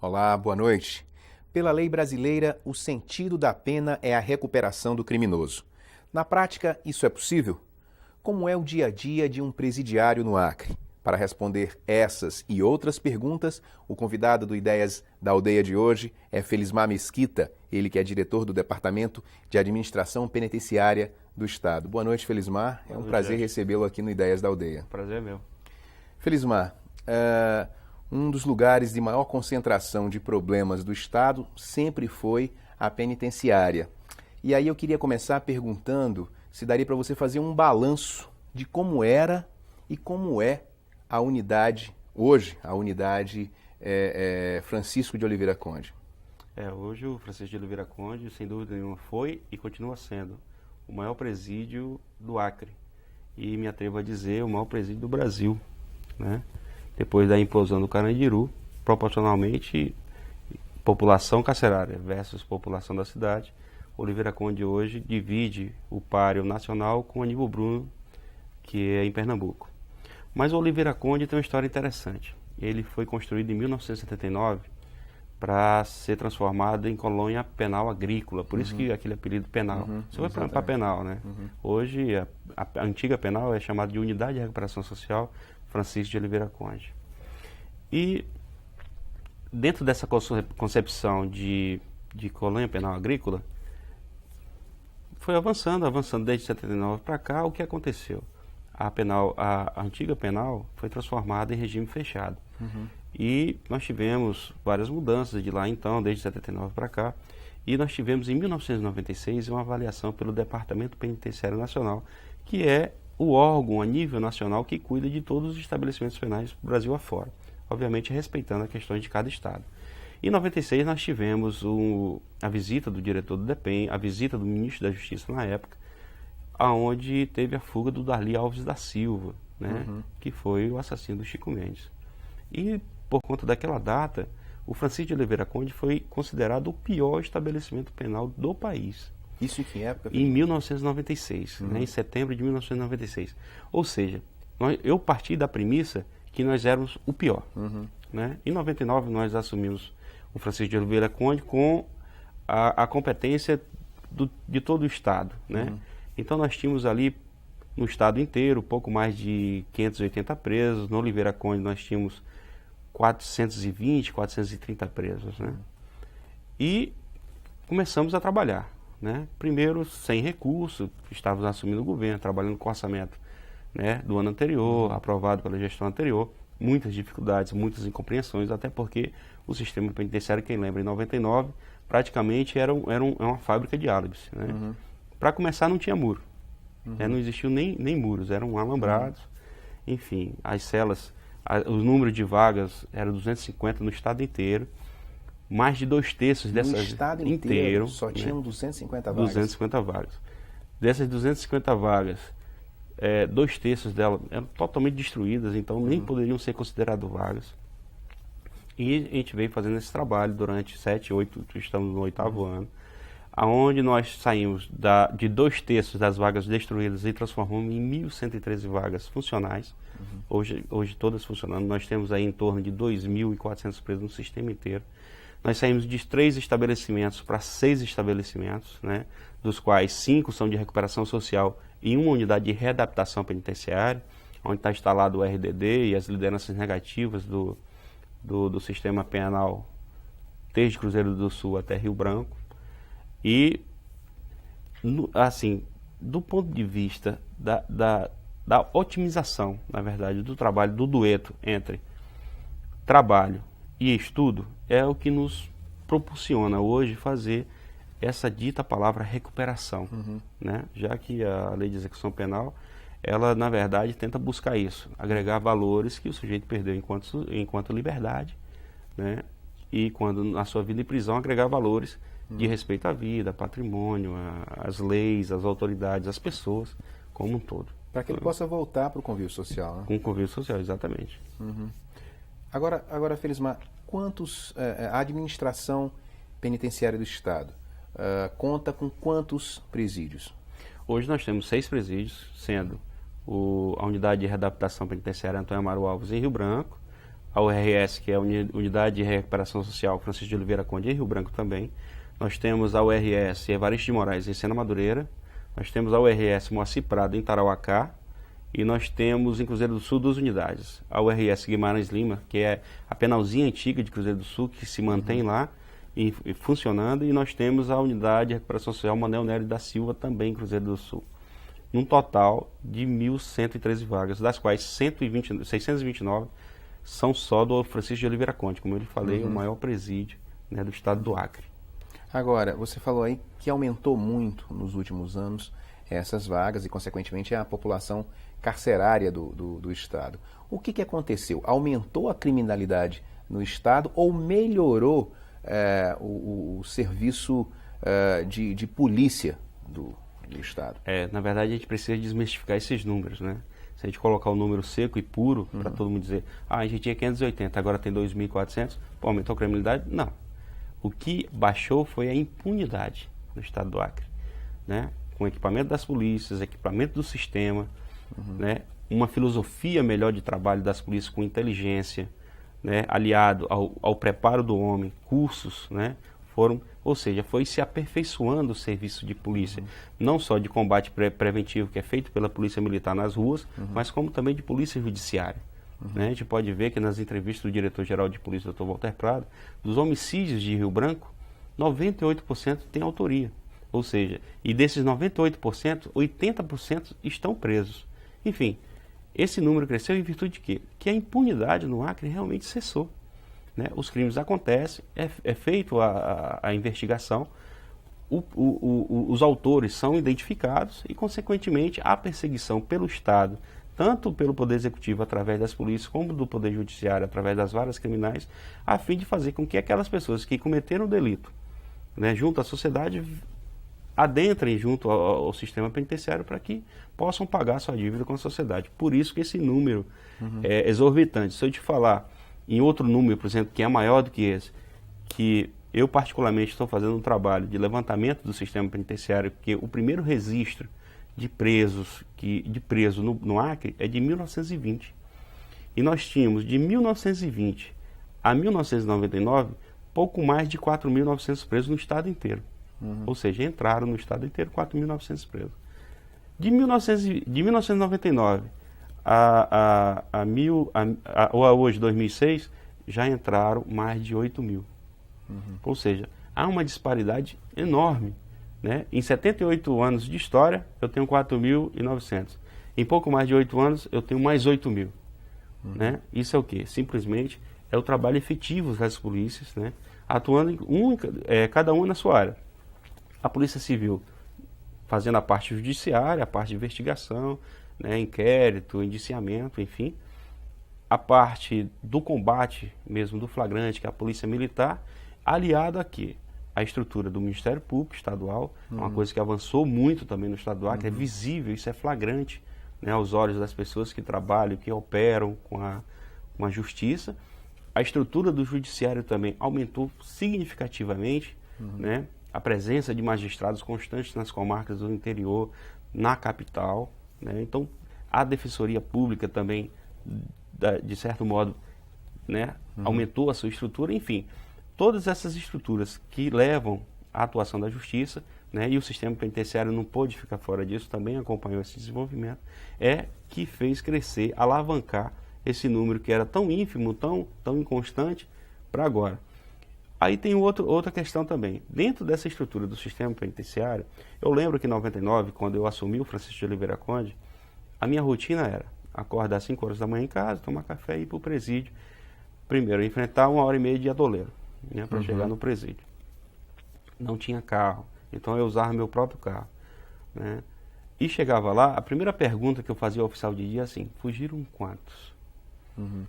Olá, boa noite. Pela lei brasileira, o sentido da pena é a recuperação do criminoso. Na prática, isso é possível? Como é o dia a dia de um presidiário no Acre? Para responder essas e outras perguntas, o convidado do Ideias da Aldeia de hoje é Felismar Mesquita, ele que é diretor do Departamento de Administração Penitenciária do Estado. Boa noite, Felismar. É um prazer recebê-lo aqui no Ideias da Aldeia. Prazer é meu. Felismar, um dos lugares de maior concentração de problemas do Estado sempre foi a penitenciária. E aí eu queria começar perguntando se daria para você fazer um balanço de como era e como é a unidade, hoje, a unidade Francisco de Oliveira Conde. Hoje o Francisco de Oliveira Conde, sem dúvida nenhuma, foi e continua sendo o maior presídio do Acre. E me atrevo a dizer, o maior presídio do Brasil, né? Depois da implosão do Carandiru, proporcionalmente, população carcerária versus população da cidade, Oliveira Conde hoje divide o páreo nacional com Aníbal Bruno, que é em Pernambuco. Mas o Oliveira Conde tem uma história interessante. Ele foi construído em 1979 para ser transformado em colônia penal agrícola, por isso que aquele apelido penal. Isso foi para penal, né? Hoje, a antiga penal é chamada de Unidade de Recuperação Social Francisco de Oliveira Conde. E dentro dessa concepção de colônia penal agrícola, foi avançando desde 79 para cá. O que aconteceu? A antiga penal foi transformada em regime fechado. E nós tivemos várias mudanças de lá então, desde 79 para cá. E nós tivemos em 1996 uma avaliação pelo Departamento Penitenciário Nacional, que é o órgão a nível nacional que cuida de todos os estabelecimentos penais do Brasil afora, obviamente respeitando as questões de cada estado. Em 96 nós tivemos a visita do diretor do DEPEN, a visita do ministro da Justiça na época, aonde teve a fuga do Darli Alves da Silva, né, que foi o assassino do Chico Mendes. E por conta daquela data, o Francisco de Oliveira Conde foi considerado o pior estabelecimento penal do país. Isso em que época? Em 1996, né, em setembro de 1996. Ou seja, eu parti da premissa que nós éramos o pior. Né? Em 99 nós assumimos o Francisco de Oliveira Conde com a competência de todo o Estado. Né? Então nós tínhamos ali no Estado inteiro pouco mais de 580 presos. No Oliveira Conde nós tínhamos 420, 430 presos. Né? E começamos a trabalhar. Né? Primeiro, sem recurso, estávamos assumindo o governo, trabalhando com orçamento, né, do ano anterior, aprovado pela gestão anterior, muitas dificuldades, muitas incompreensões, até porque o sistema penitenciário, quem lembra, em 99, praticamente era uma fábrica de álibis. Né? Para começar, não tinha muro, não existiam nem muros, eram alambrados, enfim, as celas, o número de vagas era 250 no estado inteiro. Mais de 2/3 dessas... No estado inteiro só tinham 250 vagas? 250 vagas. Dessas 250 vagas, 2/3 delas eram totalmente destruídas, então nem poderiam ser consideradas vagas. E a gente veio fazendo esse trabalho durante 7, 8, estamos no 8º ano, aonde nós saímos de 2/3 das vagas destruídas e transformamos em 1.113 vagas funcionais. Hoje todas funcionando. Nós temos aí em torno de 2.400 presos no sistema inteiro. Nós saímos de 3 estabelecimentos para 6 estabelecimentos, né, dos quais 5 são de recuperação social e uma unidade de readaptação penitenciária, onde está instalado o RDD e as lideranças negativas do sistema penal desde Cruzeiro do Sul até Rio Branco. E, assim, do ponto de vista da otimização, na verdade, do trabalho, do dueto entre trabalho e estudo, é o que nos proporciona hoje fazer essa dita palavra recuperação, né? Já que a lei de execução penal, ela na verdade tenta buscar isso, agregar valores que o sujeito perdeu enquanto liberdade, né? E quando na sua vida em prisão agregar valores de respeito à vida, patrimônio, às leis, às autoridades, às pessoas como um todo. Para que ele possa voltar para o convívio social, né? Com o convívio social, exatamente. Agora, Felismar, a administração penitenciária do Estado conta com quantos presídios? Hoje nós temos 6 presídios, sendo a Unidade de Readaptação Penitenciária Antônio Amaro Alves em Rio Branco, a URS, que é a Unidade de Recuperação Social Francisco de Oliveira Conde, em Rio Branco também. Nós temos a URS Evaristo de Moraes, em Sena Madureira. Nós temos a URS Moacir Prado, em Tarauacá. E nós temos em Cruzeiro do Sul 2 unidades. A URS Guimarães Lima, que é a penalzinha antiga de Cruzeiro do Sul, que se mantém lá e funcionando. E nós temos a Unidade de Recuperação Social Manuel Nery da Silva, também em Cruzeiro do Sul. Num total de 1.113 vagas, das quais 629 são só do Francisco de Oliveira Conde, como eu lhe falei, o maior presídio, né, do estado do Acre. Agora, você falou aí que aumentou muito nos últimos anos essas vagas e, consequentemente, a população carcerária do Estado. O que aconteceu? Aumentou a criminalidade no Estado ou melhorou o serviço de polícia do Estado? Na verdade, a gente precisa desmistificar esses números, né? Se a gente colocar o número seco e puro, para todo mundo dizer, a gente tinha 580, agora tem 2.400, pô, aumentou a criminalidade? Não. O que baixou foi a impunidade no estado do Acre, né? Com equipamento das polícias, equipamento do sistema, né? Uma filosofia melhor de trabalho das polícias com inteligência, né? Aliado ao preparo do homem, cursos, né? Ou seja, foi se aperfeiçoando o serviço de polícia, não só de combate preventivo que é feito pela polícia militar nas ruas, mas como também de polícia judiciária. Né? A gente pode ver que nas entrevistas do diretor-geral de polícia, Dr. Walter Prado, dos homicídios de Rio Branco, 98% tem autoria. Ou seja, e desses 98%, 80% estão presos. Enfim, esse número cresceu em virtude de quê? Que a impunidade no Acre realmente cessou. Né? Os crimes acontecem, é feita a investigação, os autores são identificados e, consequentemente, a perseguição pelo Estado, tanto pelo Poder Executivo através das polícias, como do Poder Judiciário através das varas criminais, a fim de fazer com que aquelas pessoas que cometeram o delito, né, junto à sociedade, adentrem junto ao sistema penitenciário para que possam pagar sua dívida com a sociedade. Por isso que esse número é exorbitante. Se eu te falar em outro número, por exemplo, que é maior do que esse, que eu particularmente estou fazendo um trabalho de levantamento do sistema penitenciário, que o primeiro registro de presos, no Acre é de 1920. E nós tínhamos de 1920 a 1999 pouco mais de 4.900 presos no estado inteiro. Ou seja, entraram no estado inteiro 4.900 presos. De 1999 a hoje, 2006, já entraram mais de 8.000. Ou seja, há uma disparidade enorme. Né? Em 78 anos de história, eu tenho 4.900. Em pouco mais de 8 anos, eu tenho mais 8.000. Né? Isso é o quê? Simplesmente é o trabalho efetivo das polícias, né? Atuando cada uma na sua área. A Polícia Civil fazendo a parte judiciária, a parte de investigação, né? Inquérito, indiciamento, enfim. A parte do combate mesmo, do flagrante, que é a Polícia Militar, aliado a quê? A estrutura do Ministério Público Estadual, uma coisa que avançou muito também no estado do Acre, é visível, isso é flagrante, né, aos olhos das pessoas que trabalham, que operam com a justiça. A estrutura do judiciário também aumentou significativamente, né, a presença de magistrados constantes nas comarcas do interior, na capital. Né, então, a Defensoria Pública também, de certo modo, né, aumentou a sua estrutura, enfim. Todas essas estruturas que levam à atuação da justiça, né, e o sistema penitenciário não pôde ficar fora disso, também acompanhou esse desenvolvimento, que fez crescer, alavancar esse número que era tão ínfimo, tão inconstante, para agora. Aí tem outra questão também. Dentro dessa estrutura do sistema penitenciário, eu lembro que em 99, quando eu assumi o Francisco de Oliveira Conde, a minha rotina era acordar às 5 horas da manhã em casa, tomar café e ir para o presídio. Primeiro, enfrentar 1h30 de adoleiro, né, para chegar no presídio. Não tinha carro, então eu usava meu próprio carro. Né? E chegava lá, a primeira pergunta que eu fazia ao oficial de dia é assim: fugiram quantos?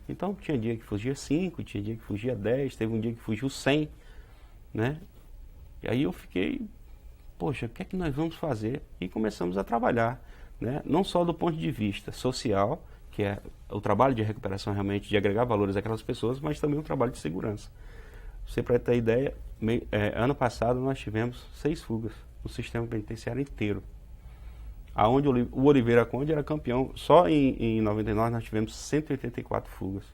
Então tinha dia que fugia 5, tinha dia que fugia 10, teve um dia que fugiu 100. Né? E aí eu fiquei, poxa, o que é que nós vamos fazer? E começamos a trabalhar, né? Não só do ponto de vista social, que é o trabalho de recuperação realmente, de agregar valores àquelas pessoas, mas também um trabalho de segurança. Você, para ter ideia, ano passado nós tivemos 6 fugas no sistema penitenciário inteiro. Aonde o Oliveira Conde era campeão, só em 99 nós tivemos 184 fugas.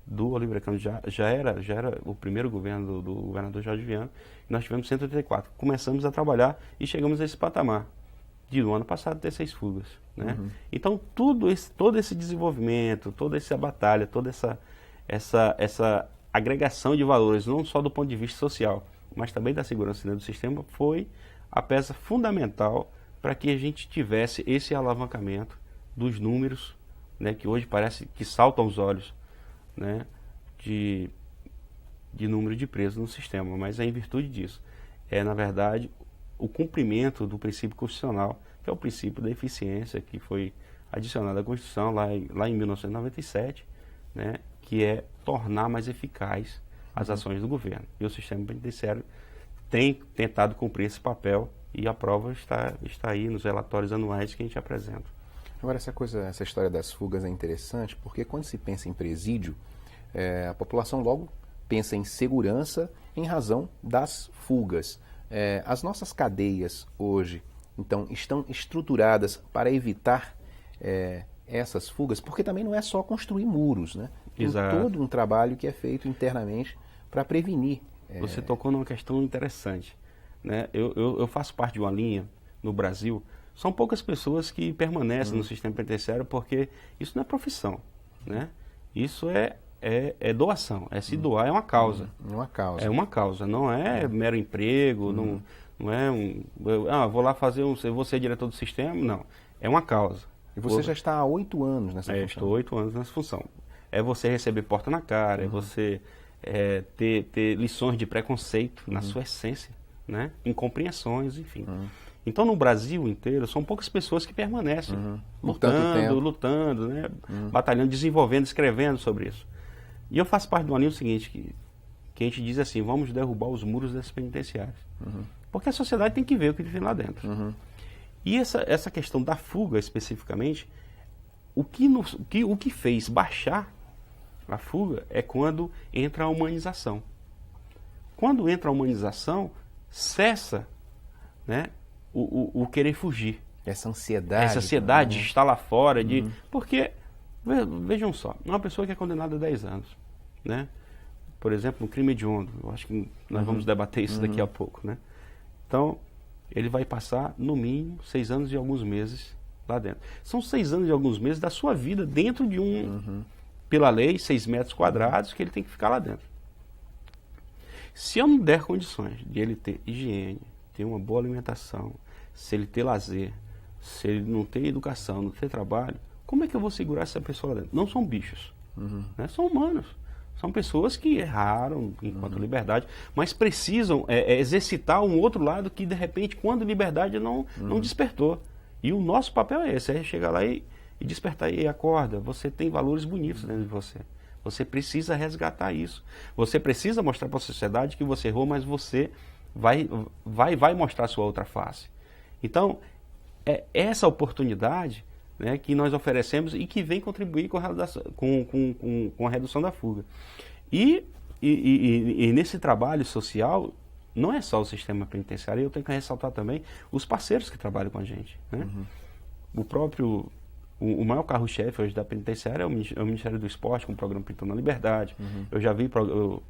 do Oliveira Cândido já era o primeiro governo do governador Jorge Viana, e nós tivemos 184. Começamos a trabalhar e chegamos a esse patamar de no ano passado ter 6 fugas, né? Então todo esse desenvolvimento, toda essa batalha, toda essa agregação de valores, não só do ponto de vista social, mas também da segurança dentro do sistema, foi a peça fundamental para que a gente tivesse esse alavancamento dos números, né, que hoje parece que saltam aos olhos, né, de número de presos no sistema, mas é em virtude disso. É, na verdade, o cumprimento do princípio constitucional, que é o princípio da eficiência, que foi adicionado à Constituição lá em 1997, né, que é tornar mais eficaz as ações do governo. E o sistema penitenciário tem tentado cumprir esse papel, e a prova está aí nos relatórios anuais que a gente apresenta. Agora, essa história das fugas é interessante, porque quando se pensa em presídio, a população logo pensa em segurança em razão das fugas. As nossas cadeias hoje, então, estão estruturadas para evitar essas fugas, porque também não é só construir muros, né? Tem todo um trabalho que é feito internamente para prevenir. Você tocou numa questão interessante, né? Eu faço parte de uma linha no Brasil. São poucas pessoas que permanecem no sistema penitenciário, porque isso não é profissão, né? Isso é doação, se doar é uma causa. Uma causa. É uma causa, não é mero emprego, não é vou lá fazer eu vou ser diretor do sistema, não. É uma causa. E você já está há 8 anos nessa função. Estou 8 anos nessa função. É você receber porta na cara, é você ter lições de preconceito na sua essência, né? Incompreensões, enfim. Então, no Brasil inteiro, são poucas pessoas que permanecem lutando, né? Batalhando, desenvolvendo, escrevendo sobre isso. E eu faço parte do anil seguinte, que a gente diz assim, vamos derrubar os muros das penitenciárias. Porque a sociedade tem que ver o que tem lá dentro. E essa questão da fuga, especificamente, o que fez baixar a fuga é quando entra a humanização. Quando entra a humanização, cessa, né, o querer fugir. Essa ansiedade. Essa ansiedade de estar lá fora, porque, vejam só, uma pessoa que é condenada a 10 anos, né? Por exemplo, um crime hediondo, eu acho que nós vamos debater isso daqui a pouco, né? Então, ele vai passar, no mínimo, 6 anos e alguns meses lá dentro. São 6 anos e alguns meses da sua vida dentro de pela lei, 6 metros quadrados, que ele tem que ficar lá dentro. Se eu não der condições de ele ter higiene, ter uma boa alimentação, se ele ter lazer, se ele não ter educação, não ter trabalho, como é que eu vou segurar essa pessoa lá dentro? Não são bichos, né? São humanos. São pessoas que erraram enquanto liberdade, mas precisam exercitar um outro lado que, de repente, quando liberdade não despertou. E o nosso papel é esse, é chegar lá e despertar e acorda. Você tem valores bonitos dentro de você. Você precisa resgatar isso. Você precisa mostrar para a sociedade que você errou, mas você vai mostrar a sua outra face. Então, é essa oportunidade, né, que nós oferecemos e que vem contribuir com a redução da fuga. E nesse trabalho social, não é só o sistema penitenciário, eu tenho que ressaltar também os parceiros que trabalham com a gente, né? O maior carro-chefe hoje da penitenciária é o Ministério do Esporte, com o programa Pintando na Liberdade. Eu já vi o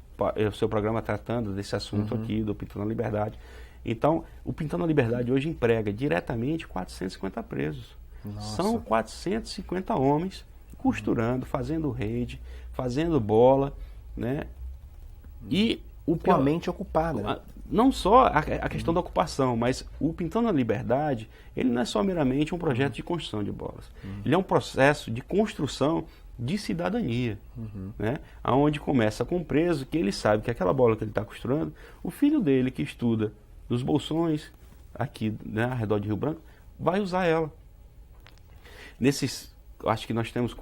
seu programa tratando desse assunto aqui, do Pintando na Liberdade. Então, o Pintando na Liberdade hoje emprega diretamente 450 presos. Nossa. São 450 homens costurando, fazendo rede, fazendo bola, né? E com a mente ocupada, né? Não só a questão da ocupação, mas o Pintando a Liberdade, ele não é só meramente um projeto de construção de bolas. Ele é um processo de construção de cidadania, né? Onde começa com o preso, que ele sabe que aquela bola que ele está costurando, o filho dele que estuda nos bolsões, aqui, né, ao redor de Rio Branco, vai usar ela. Acho que nós temos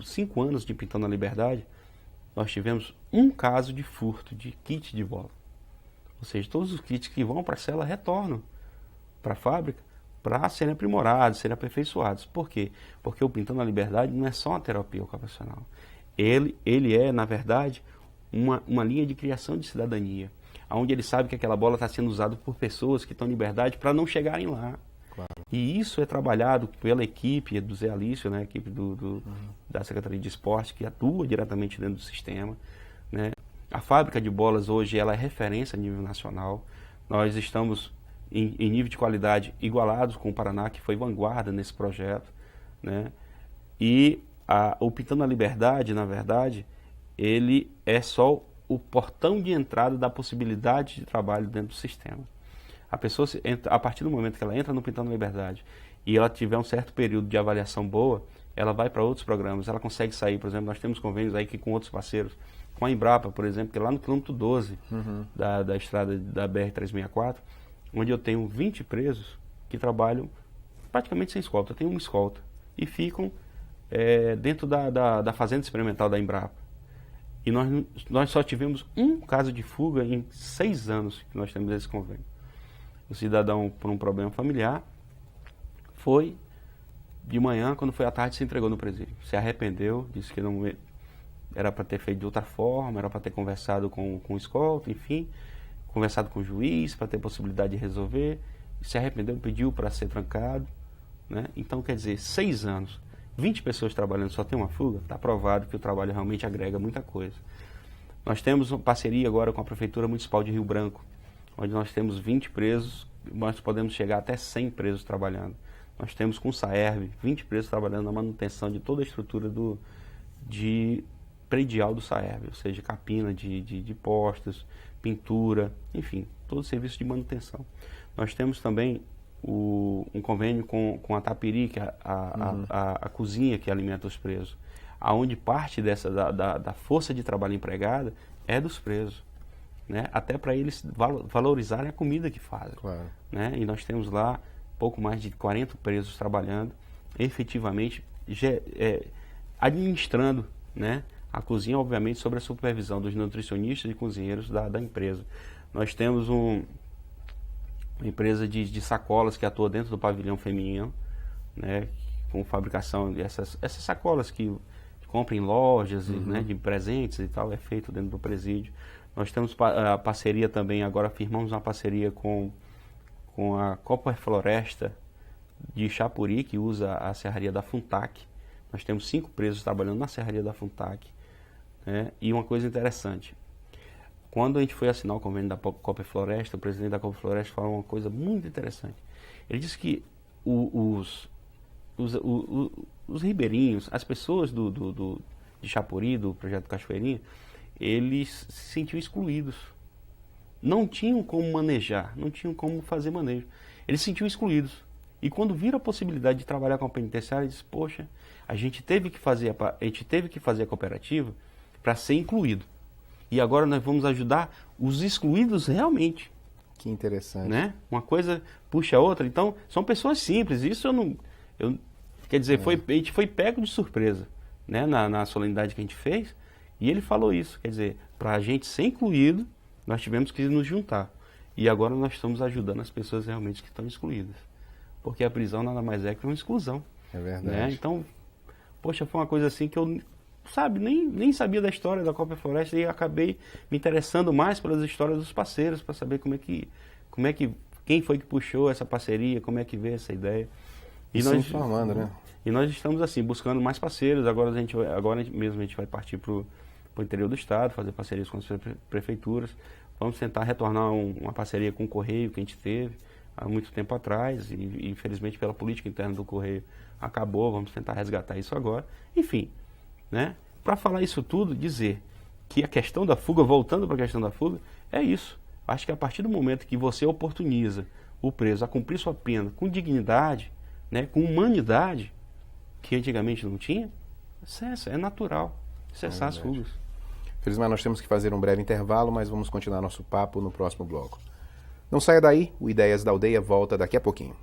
5 anos de Pintando a Liberdade, nós tivemos um caso de furto de kit de bola. Ou seja, todos os kits que vão para a cela retornam para a fábrica para serem aprimorados, serem aperfeiçoados. Por quê? Porque o Pintando a Liberdade não é só uma terapia ocupacional. Ele é, na verdade, uma linha de criação de cidadania, onde ele sabe que aquela bola está sendo usada por pessoas que estão em liberdade para não chegarem lá. Claro. E isso é trabalhado pela equipe do Zé Alício, né, a equipe da Secretaria de Esporte, que atua diretamente dentro do sistema, né. A fábrica de bolas hoje ela é referência a nível nacional. Nós estamos em nível de qualidade igualados com o Paraná, que foi vanguarda nesse projeto, né. E o Pintando a Liberdade, na verdade, ele é só o portão de entrada da possibilidade de trabalho dentro do sistema. A pessoa, a partir do momento que ela entra no Pintando a Liberdade e ela tiver um certo período de avaliação boa, ela vai para outros programas, ela consegue sair, por exemplo, nós temos convênios aí que com outros parceiros, com a Embrapa, por exemplo, que é lá no quilômetro 12 da estrada da BR-364, onde eu tenho 20 presos que trabalham praticamente sem escolta, eu tenho uma escolta, e ficam dentro da fazenda experimental da Embrapa. E nós só tivemos um caso de fuga em 6 anos que nós temos esse convênio. O cidadão, por um problema familiar, foi de manhã, quando foi à tarde, se entregou no presídio. Se arrependeu, disse que não era para ter feito de outra forma, era para ter conversado com o escolta, enfim, conversado com o juiz para ter possibilidade de resolver. Se arrependeu, pediu para ser trancado, né? Então, quer dizer, 6 anos, 20 pessoas trabalhando, só tem uma fuga, está provado que o trabalho realmente agrega muita coisa. Nós temos uma parceria agora com a Prefeitura Municipal de Rio Branco, onde nós temos 20 presos, nós podemos chegar até 100 presos trabalhando. Nós temos com o Saerv 20 presos trabalhando na manutenção de toda a estrutura de predial do Saerv, ou seja, capina de postos, pintura, enfim, todo o serviço de manutenção. Nós temos também um convênio com a Tapiri, que é a cozinha que alimenta os presos, aonde parte da força de trabalho empregada é dos presos. Né? Até para eles valorizarem a comida que fazem. Claro. Né? E nós temos lá pouco mais de 40 presos trabalhando, efetivamente administrando, né, a cozinha, obviamente, sob a supervisão dos nutricionistas e cozinheiros da empresa. Nós temos uma empresa de sacolas que atua dentro do pavilhão feminino, né, com fabricação dessas sacolas que compram em lojas, né, de presentes e tal, é feito dentro do presídio. Nós temos a parceria também, agora firmamos uma parceria com a Copper Floresta de Chapuri, que usa a serraria da Funtac. Nós temos 5 presos trabalhando na serraria da Funtac. Né? E uma coisa interessante, quando a gente foi assinar o convênio da Copper Floresta, o presidente da Copper Floresta falou uma coisa muito interessante. Ele disse que os ribeirinhos, as pessoas de Chapuri, do projeto Cachoeirinha, eles se sentiam excluídos. Não tinham como manejar, não tinham como fazer manejo. Eles se sentiam excluídos. E quando viram a possibilidade de trabalhar com a penitenciária, eles disseram, poxa, a gente teve que fazer a cooperativa para ser incluído. E agora nós vamos ajudar os excluídos realmente. Que interessante. Né? Uma coisa puxa a outra. Então, são pessoas simples. Isso quer dizer, a gente foi pego de surpresa, né? Na solenidade que a gente fez. E ele falou isso, quer dizer, para a gente ser incluído, nós tivemos que nos juntar. E agora nós estamos ajudando as pessoas realmente que estão excluídas. Porque a prisão nada mais é que uma exclusão. É verdade. Né? Então, poxa, foi uma coisa assim que eu, nem sabia da história da Copper Floresta e acabei me interessando mais pelas histórias dos parceiros, para saber quem foi que puxou essa parceria, como é que veio essa ideia. E nós informando, né? E nós estamos assim, buscando mais parceiros. Agora mesmo a gente vai partir para o interior do estado, fazer parcerias com as prefeituras. Vamos tentar retornar uma parceria com o Correio que a gente teve há muito tempo atrás e infelizmente pela política interna do Correio acabou. Vamos tentar resgatar isso agora. Enfim, né? Para falar isso tudo, dizer que a questão da fuga, voltando para a questão da fuga, é isso. Acho que a partir do momento que você oportuniza o preso a cumprir sua pena com dignidade, né, com humanidade, que antigamente não tinha, cessa, é natural cessar as fugas. Felizmente nós temos que fazer um breve intervalo, mas vamos continuar nosso papo no próximo bloco. Não saia daí, o Ideias da Aldeia volta daqui a pouquinho.